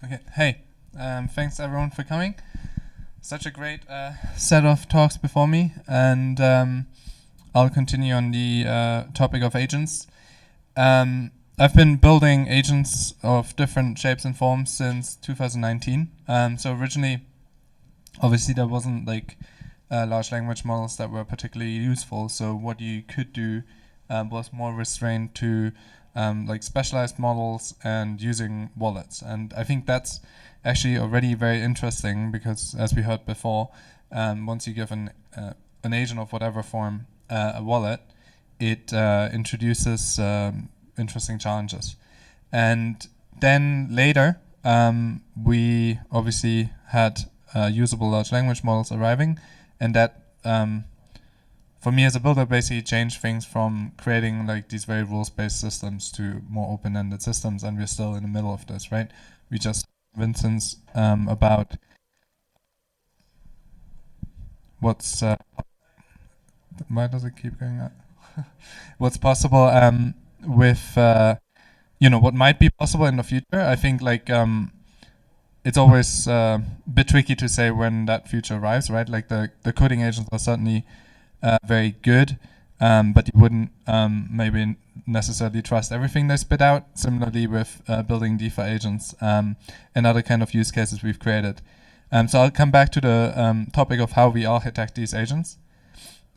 Okay. Hey, thanks everyone for coming. Such a great set of talks before me, and I'll continue on the topic of agents. I've been building agents of different shapes and forms since 2019. So originally, obviously, there wasn't like large language models that were particularly useful. So what you could do was more restrained to like specialized models and using wallets. And I think that's actually already very interesting because, as we heard before, once you give an agent of whatever form a wallet, it introduces interesting challenges. And then later, we obviously had usable large language models arriving, and that for me as a builder basically changed things from creating like these very rules-based systems to more open-ended systems, and we're still in the middle of this, right? We just Vincent's about what's why does it keep going up? What's possible with what might be possible in the future. I think like it's always a bit tricky to say when that future arrives, right? Like the coding agents are certainly very good, but you wouldn't maybe necessarily trust everything they spit out. Similarly with building DeFi agents and other kind of use cases we've created. So I'll come back to the topic of how we architect these agents.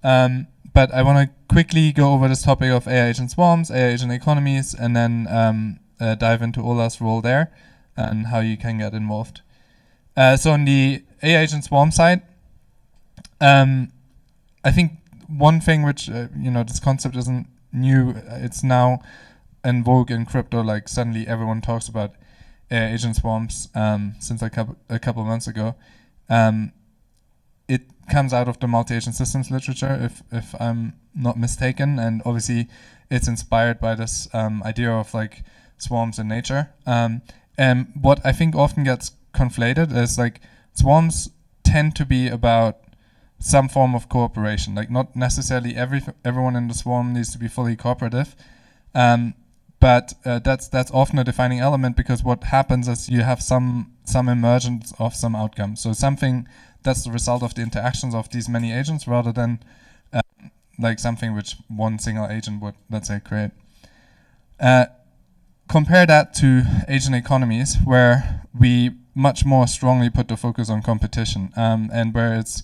But I want to quickly go over this topic of AI agent swarms, AI agent economies, and then dive into Olas' role there and how you can get involved. So on the AI agent swarm side, I think one thing which, this concept isn't new, it's now in vogue in crypto, like suddenly everyone talks about AI agent swarms since a couple of months ago. It comes out of the multi-agent systems literature, if I'm not mistaken, and obviously it's inspired by this idea of like swarms in nature. And what I think often gets conflated is like swarms tend to be about some form of cooperation. Like not necessarily everyone in the swarm needs to be fully cooperative, but that's often a defining element, because what happens is you have some emergence of some outcome. So something that's the result of the interactions of these many agents, rather than like something which one single agent would, let's say, create. Compare that to agent economies, where we much more strongly put the focus on competition, and where it's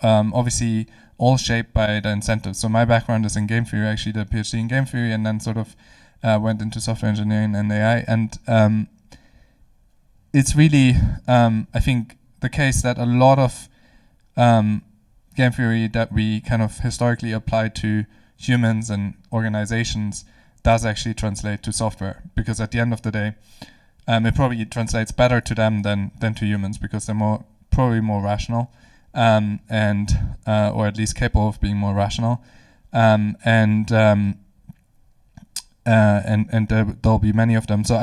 obviously all shaped by the incentives. So my background is in game theory, actually did a PhD in game theory, and then sort of went into software engineering and AI. And it's really, I think, the case that a lot of game theory that we kind of historically applied to humans and organizations does actually translate to software, because at the end of the day, it probably translates better to them than to humans, because they're probably more rational, and or at least capable of being more rational, and there'll be many of them. So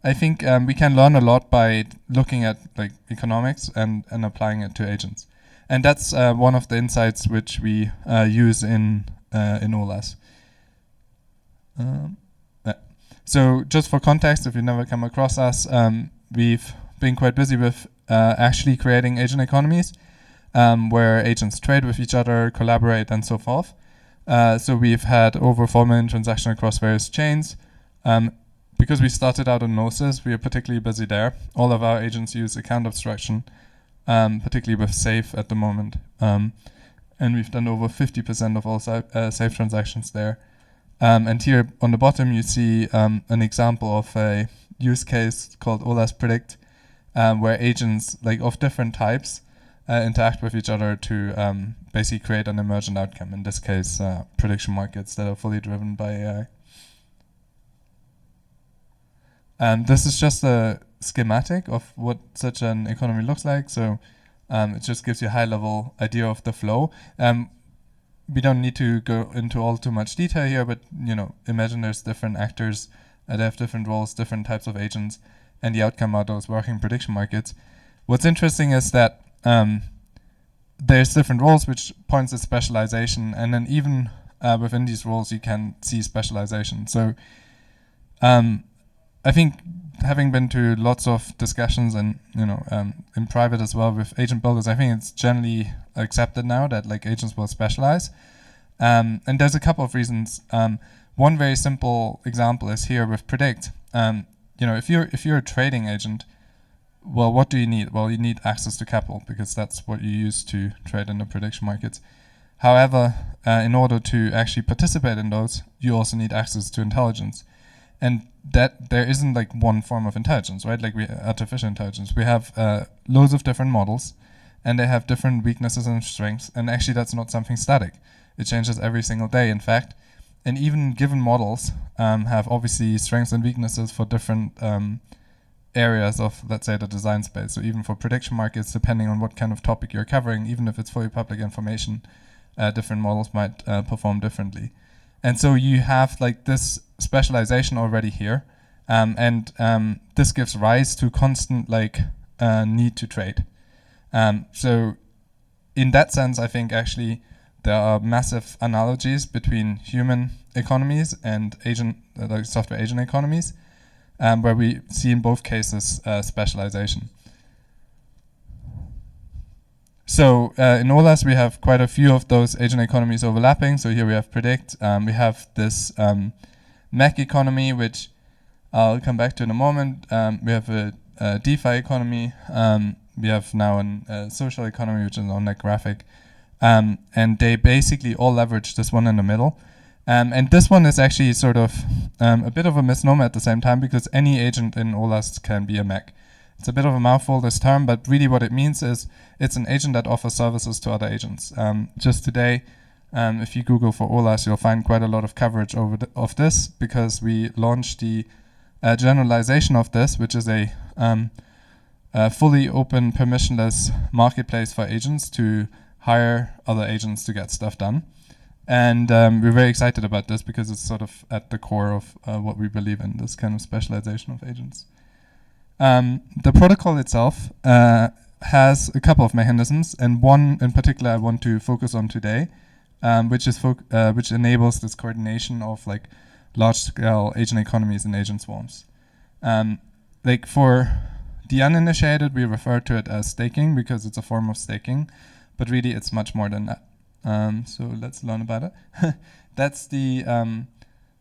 I think we can learn a lot by looking at like economics and applying it to agents, and that's one of the insights which we use in Olas. So just for context, if you've never come across us, we've been quite busy with actually creating agent economies, where agents trade with each other, collaborate, and so forth. So we've had over 4 million transactions across various chains. Because we started out on Gnosis, we are particularly busy there. All of our agents use account abstraction, particularly with Safe at the moment. And we've done over 50% of all Safe transactions there. And here on the bottom, you see an example of a use case called Olas Predict, where agents like of different types interact with each other to basically create an emergent outcome. In this case, prediction markets that are fully driven by AI. And this is just a schematic of what such an economy looks like. So it just gives you a high-level idea of the flow. We don't need to go into all too much detail here, but imagine there's different actors that have different roles, different types of agents, and the outcome are those working prediction markets. What's interesting is that there's different roles, which points at specialization, and then even within these roles, you can see specialization. So I think having been to lots of discussions and in private as well with agent builders, I think it's generally accepted now that like agents will specialize. And there's a couple of reasons. One very simple example is here with predict. If you're a trading agent, well, what do you need? Well, you need access to capital because that's what you use to trade in the prediction markets. However, in order to actually participate in those, you also need access to intelligence. And that there isn't like one form of intelligence, right? Like artificial intelligence. We have loads of different models, and they have different weaknesses and strengths. And actually, that's not something static. It changes every single day, in fact. And even given models have obviously strengths and weaknesses for different areas of, let's say, the design space. So even for prediction markets, depending on what kind of topic you're covering, even if it's fully public information, different models might perform differently. And so you have like this specialization already here, and this gives rise to constant like need to trade. So in that sense, I think actually there are massive analogies between human economies and like software agent economies, where we see in both cases specialization. So in Olas, we have quite a few of those agent economies overlapping. So here we have predict. We have this mech economy, which I'll come back to in a moment. We have a DeFi economy. We have now a social economy, which is on that graphic. And they basically all leverage this one in the middle. And this one is actually sort of a bit of a misnomer at the same time, because any agent in Olas can be a mech. It's a bit of a mouthful, this term, but really what it means is it's an agent that offers services to other agents. Just today, if you Google for Olas, you'll find quite a lot of coverage of this, because we launched the generalization of this, which is a fully open, permissionless marketplace for agents to hire other agents to get stuff done. And we're very excited about this because it's sort of at the core of what we believe in, this kind of specialization of agents. The protocol itself has a couple of mechanisms, and one in particular I want to focus on today, which enables this coordination of like large-scale agent economies and agent swarms. Like for the uninitiated, we refer to it as staking because it's a form of staking, but really it's much more than that. So let's learn about it. That's the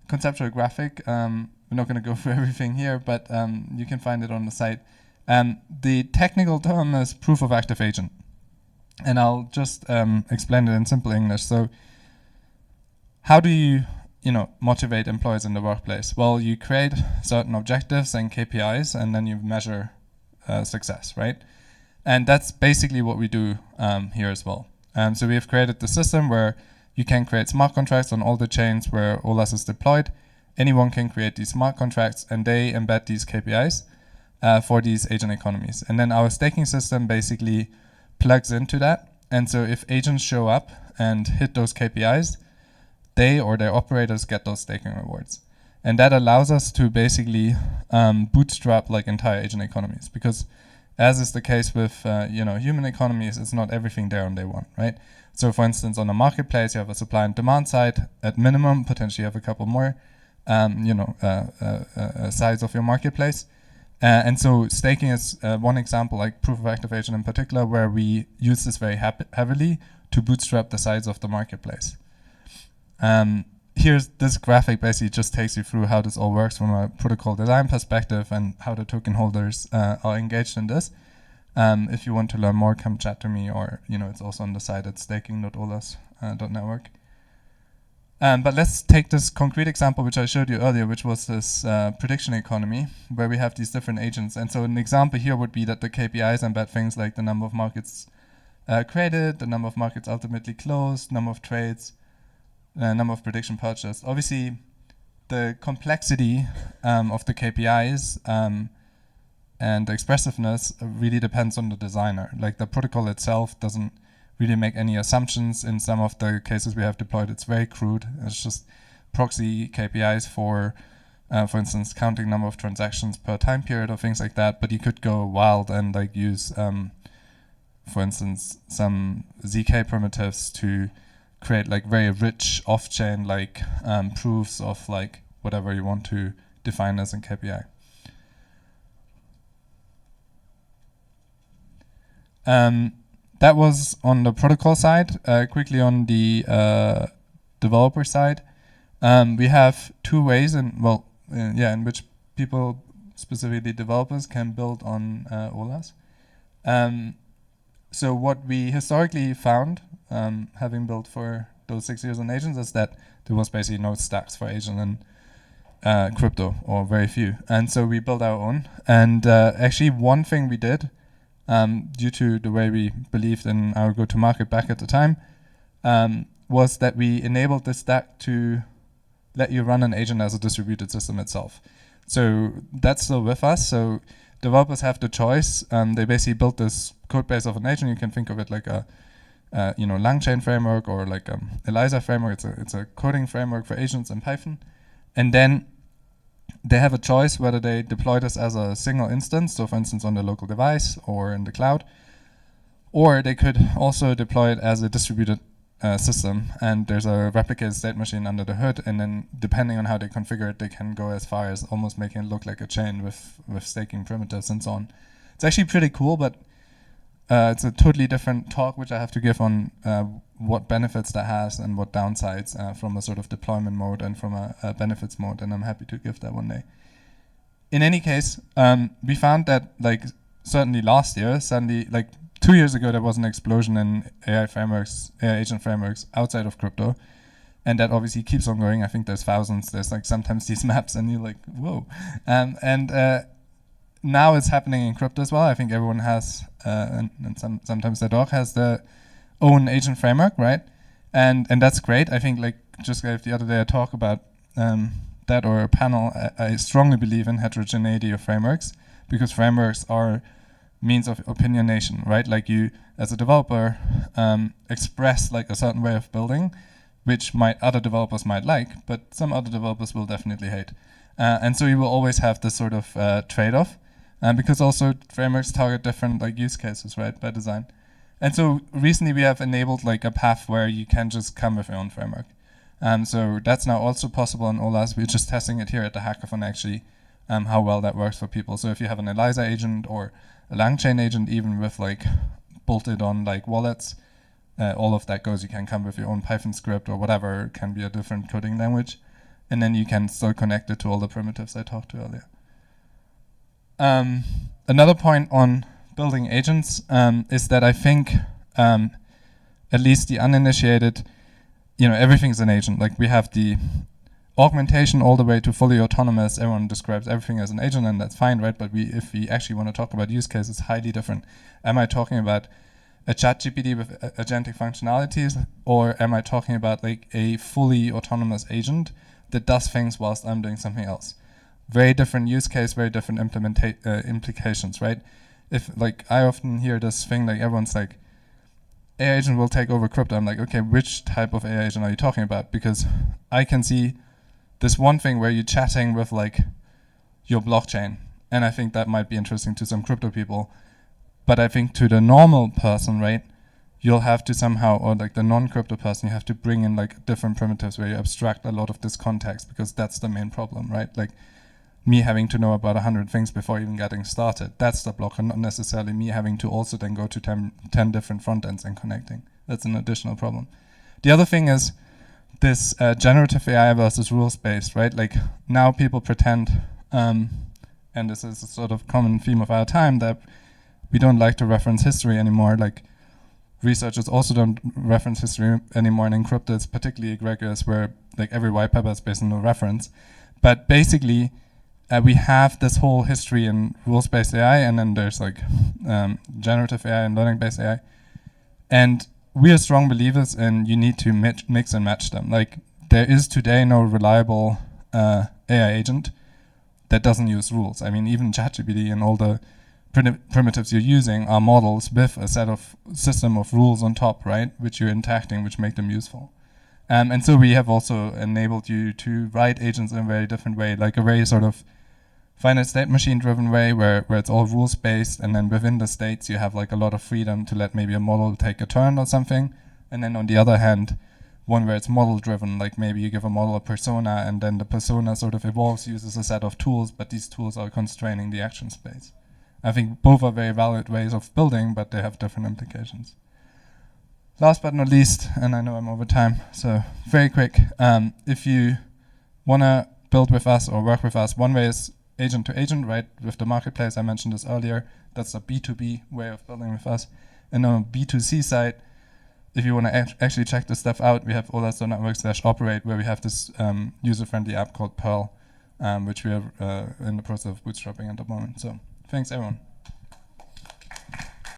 conceptual graphic. We're not going to go through everything here, but you can find it on the site. The technical term is proof of active agent. And I'll just explain it in simple English. So how do you motivate employees in the workplace? Well, you create certain objectives and KPIs, and then you measure success, right? And that's basically what we do here as well. So we have created the system where you can create smart contracts on all the chains where Olas is deployed. Anyone can create these smart contracts, and they embed these KPIs for these agent economies. And then our staking system basically plugs into that. And so if agents show up and hit those KPIs, they or their operators get those staking rewards. And that allows us to basically bootstrap like entire agent economies, because as is the case with human economies, it's not everything there on day one, right? So for instance, on a marketplace, you have a supply and demand side. At minimum, potentially you have a couple more sides of your marketplace. And so staking is one example, like proof of active agent in particular, where we use this very heavily to bootstrap the size of the marketplace. Here's this graphic basically just takes you through how this all works from a protocol design perspective and how the token holders are engaged in this. If you want to learn more, come chat to me, or it's also on the site at staking.olas.network. But let's take this concrete example which I showed you earlier, which was this prediction economy, where we have these different agents. And so an example here would be that the KPIs embed things like the number of markets created, the number of markets ultimately closed, number of trades, number of prediction purchased. Obviously, the complexity of the KPIs and the expressiveness really depends on the designer. Like the protocol itself doesn't really make any assumptions. In some of the cases we have deployed, it's very crude. It's just proxy KPIs for instance, counting number of transactions per time period or things like that. But you could go wild and like use, for instance, some ZK primitives to create like very rich off-chain like proofs of like whatever you want to define as a KPI. That was on the protocol side. Quickly on the developer side, we have two ways, in which people, specifically developers, can build on Olas. So what we historically found, having built for those 6 years on agents, is that there was basically no stacks for agent in crypto, or very few. And so we built our own. And actually one thing we did, due to the way we believed in our go-to-market back at the time, was that we enabled the stack to let you run an agent as a distributed system itself. So that's still with us. So developers have the choice. They basically built this code base of an agent. You can think of it like a LangChain framework, or like ELIZA framework. It's a coding framework for agents in Python. And then they have a choice whether they deploy this as a single instance, so for instance on the local device or in the cloud, or they could also deploy it as a distributed system, and there's a replicated state machine under the hood, and then depending on how they configure it, they can go as far as almost making it look like a chain with staking primitives and so on. It's actually pretty cool, but it's a totally different talk which I have to give on what benefits that has and what downsides from a sort of deployment mode and from a benefits mode, and I'm happy to give that one day. In any case, we found that certainly last year, suddenly 2 years ago, there was an explosion in AI agent frameworks outside of crypto, and that obviously keeps on going. I think there's thousands. There's sometimes these maps, and you're like, whoa. Now it's happening in crypto as well. I think everyone has, and sometimes their dog has their own agent framework, right? And that's great. I think just gave the other day a talk about that, or a panel. I strongly believe in heterogeneity of frameworks, because frameworks are means of opinionation, right? Like you, as a developer, express a certain way of building, which other developers might like, but some other developers will definitely hate. And so you will always have this sort of trade-off, because also frameworks target different use cases, right, by design. And so recently we have enabled a path where you can just come with your own framework. So that's now also possible in Olas. We're just testing it here at the hackathon, actually, how well that works for people. So if you have an ELIZA agent or a LangChain agent, even with bolted on wallets, all of that goes. You can come with your own Python script or whatever. It can be a different coding language, and then you can still connect it to all the primitives I talked to earlier. Another point on building agents is that I think at least the uninitiated, everything's an agent. We have the augmentation all the way to fully autonomous. Everyone describes everything as an agent, and that's fine, right? But if we actually want to talk about use cases, highly different. Am I talking about a ChatGPT with agentic functionalities, or am I talking about a fully autonomous agent that does things whilst I'm doing something else? Very different use case, very different implications, right? If I often hear this thing, everyone's AI agent will take over crypto. I'm okay, which type of AI agent are you talking about? Because I can see this one thing where you're chatting with your blockchain, and I think that might be interesting to some crypto people. But I think to the normal person, right, you'll have to somehow, or the non-crypto person, you have to bring in different primitives where you abstract a lot of this context, because that's the main problem, right? Me having to know about 100 things before even getting started. That's the blocker, not necessarily me having to also then go to 10 different front ends and connecting. That's an additional problem. The other thing is this generative AI versus rules-based, right? Now people pretend, and this is a sort of common theme of our time, that we don't like to reference history anymore. Researchers also don't reference history anymore, and in crypto it's particularly egregious, where every white paper is based on a reference. But basically, we have this whole history in rules-based AI, and then there's generative AI and learning-based AI. And we are strong believers in you need to mix and match them. There is today no reliable AI agent that doesn't use rules. I mean, even ChatGPT and all the primitives you're using are models with a system of rules on top, right, which you're interacting, which make them useful. And so we have also enabled you to write agents in a very different way, a very sort of finite state machine driven way where it's all rules based, and then within the states you have a lot of freedom to let maybe a model take a turn or something. And then on the other hand, one where it's model driven, maybe you give a model a persona, and then the persona sort of evolves, uses a set of tools, but these tools are constraining the action space. I think both are very valid ways of building, but they have different implications. Last but not least, and I know I'm over time, so very quick, if you want to build with us or work with us, one way is agent to agent, right? With the marketplace, I mentioned this earlier. That's a B2B way of building with us. And on B2C side, if you want to actually check this stuff out, we have olas.network/operate, where we have this user-friendly app called Pearl, which we are in the process of bootstrapping at the moment. So thanks, everyone.